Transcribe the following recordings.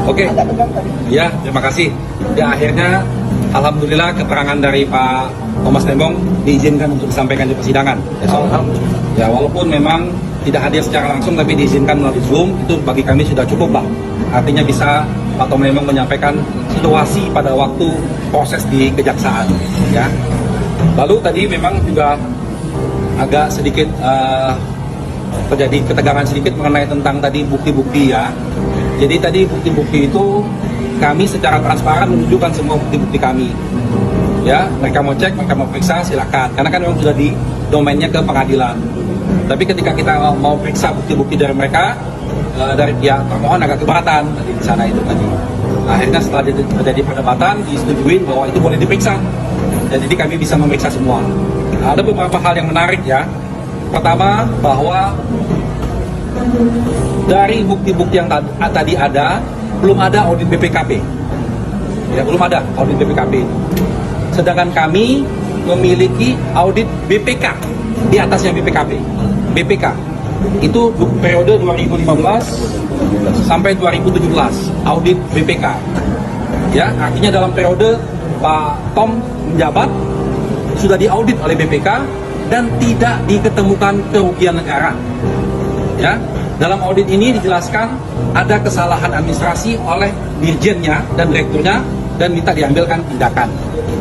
Oke, ya terima kasih. Ya akhirnya alhamdulillah keterangan dari Pak Thomas Lembong diizinkan untuk disampaikan di persidangan. Ya walaupun memang tidak hadir secara langsung tapi diizinkan melalui Zoom, itu bagi kami sudah cukup lah. Artinya bisa Pak Tom Lembong menyampaikan situasi pada waktu proses di kejaksaan. Ya. Lalu tadi memang juga agak sedikit terjadi ketegangan sedikit mengenai tentang tadi bukti-bukti ya. Jadi tadi bukti-bukti itu kami secara transparan menunjukkan semua bukti-bukti kami. Ya, mereka mau cek, mereka mau periksa, silakan. Karena kan memang sudah di domainnya ke pengadilan. Tapi ketika kita mau periksa bukti-bukti dari mereka, dari pihak termohon agak keberatan tadi di sana itu tadi. Akhirnya setelah terjadi perdebatan, disetujuin bahwa itu boleh diperiksa. Dan jadi kami bisa memeriksa semua. Ada beberapa hal yang menarik ya. Pertama, bahwa dari bukti-bukti yang tadi ada, belum ada audit BPKP. Ya, belum ada audit BPKP. Sedangkan kami memiliki audit BPK di atasnya BPKP. BPK itu periode 2015 sampai 2017 audit BPK. Ya, artinya dalam periode Pak Tom menjabat sudah diaudit oleh BPK dan tidak diketemukan kerugian negara. Ya, dalam audit ini dijelaskan ada kesalahan administrasi oleh dirjennya dan direkturnya dan minta diambilkan tindakan.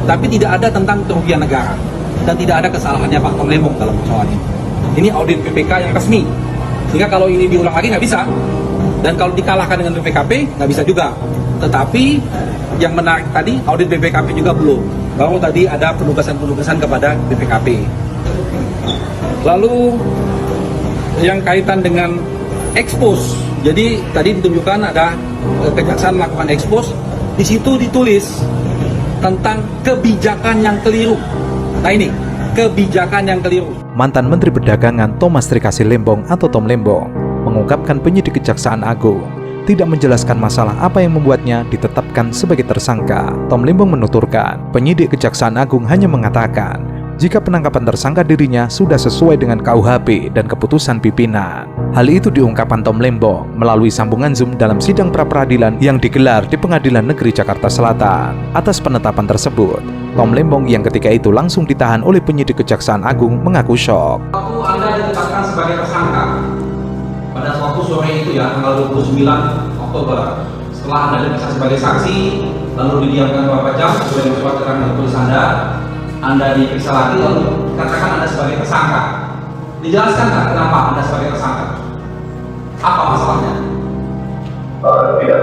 Tapi tidak ada tentang kerugian negara dan tidak ada kesalahannya Pak Tom Lembong dalam persoalan ini. Ini audit BPK yang resmi. Sehingga kalau ini diulang lagi nggak bisa. Dan kalau dikalahkan dengan BPKP nggak bisa juga. Tetapi yang menarik tadi audit BPKP juga belum. Baru tadi ada penugasan-penugasan kepada BPKP. Lalu yang kaitan dengan expose. Jadi tadi ditunjukkan ada kejaksaan melakukan expose. Di situ ditulis tentang kebijakan yang keliru. Nah ini, kebijakan yang keliru. Mantan Menteri Perdagangan Thomas Trikasih Lembong atau Tom Lembong mengungkapkan penyidik Kejaksaan Agung tidak menjelaskan masalah apa yang membuatnya ditetapkan sebagai tersangka. Tom Lembong menuturkan, penyidik Kejaksaan Agung hanya mengatakan jika penangkapan tersangka dirinya sudah sesuai dengan KUHP dan keputusan pimpinan. Hal itu diungkapkan Tom Lembong melalui sambungan Zoom dalam sidang pra-peradilan yang digelar di Pengadilan Negeri Jakarta Selatan. Atas penetapan tersebut, Tom Lembong yang ketika itu langsung ditahan oleh penyidik Kejaksaan Agung mengaku syok. Waktu Anda ditetapkan sebagai tersangka pada suatu sore itu ya, tanggal 29 Oktober, setelah Anda diperiksa sebagai saksi, lalu didiamkan beberapa jam sesuai dengan surat keterangan tertulis Anda diperiksa lagi lalu dikatakan Anda sebagai tersangka. Dijelaskan nggak kenapa Anda sebagai tersangka? Apa masalahnya? Tidak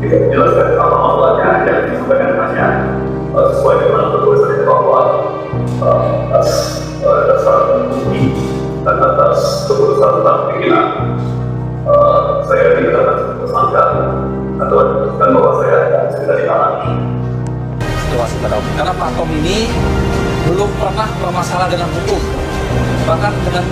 dijelaskan apa masalahnya, yang disampaikan hanya sesuai dengan tulisannya bahwa atas dasar bukti dan atas keputusan tentang pimpinan saya dikatakan sebagai tersangka atau diputuskan bahwa saya segera ditahan. Situasi pada karena Pak Tom ini belum pernah bermasalah dengan hukum, bahkan dengan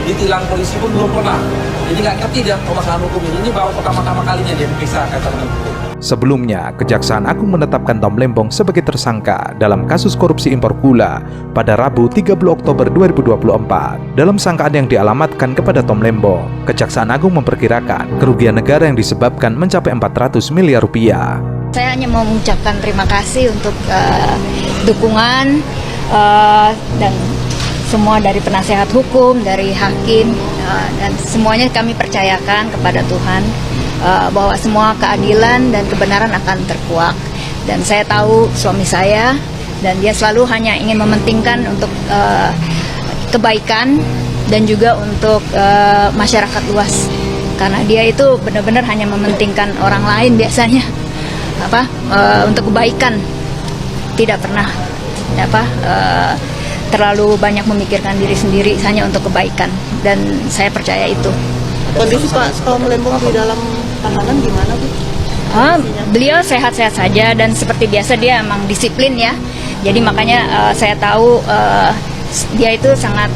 ditilang polisi pun belum pernah. Jadi nggak ngerti dia permasalahan hukum ini baru pertama kalinya dia diperiksa kaitan dengan hukum. Sebelumnya, Kejaksaan Agung menetapkan Tom Lembong sebagai tersangka dalam kasus korupsi impor gula pada Rabu 30 Oktober 2024. Dalam sangkaan yang dialamatkan kepada Tom Lembong, Kejaksaan Agung memperkirakan kerugian negara yang disebabkan mencapai 400 miliar rupiah. Saya hanya mau mengucapkan terima kasih untuk dukungan dan semua dari penasehat hukum, dari hakim, dan semuanya kami percayakan kepada Tuhan bahwa semua keadilan dan kebenaran akan terkuak. Dan saya tahu suami saya dan dia selalu hanya ingin mementingkan untuk kebaikan dan juga untuk masyarakat luas. Karena dia itu benar-benar hanya mementingkan orang lain biasanya. Untuk kebaikan, tidak pernah terlalu banyak memikirkan diri sendiri, hanya untuk kebaikan, dan saya percaya itu. Kondisi Pak Tom Lembong di dalam tahanan gimana, Bu? Beliau sehat-sehat saja dan seperti biasa dia emang disiplin ya. Jadi makanya saya tahu dia itu sangat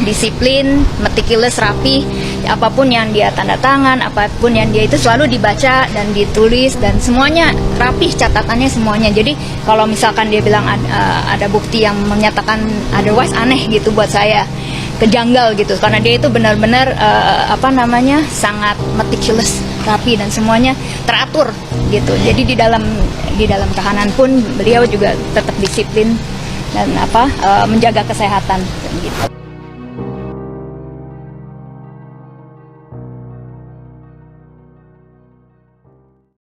disiplin, meticulous, rapi. Apapun yang dia tanda tangan, apapun yang dia itu selalu dibaca dan ditulis dan semuanya rapih catatannya semuanya. Jadi kalau misalkan dia bilang ada bukti yang menyatakan otherwise, aneh gitu buat saya, kejanggal gitu, karena dia itu benar-benar sangat meticulous, rapi dan semuanya teratur gitu. Jadi di dalam tahanan pun beliau juga tetap disiplin dan menjaga kesehatan gitu.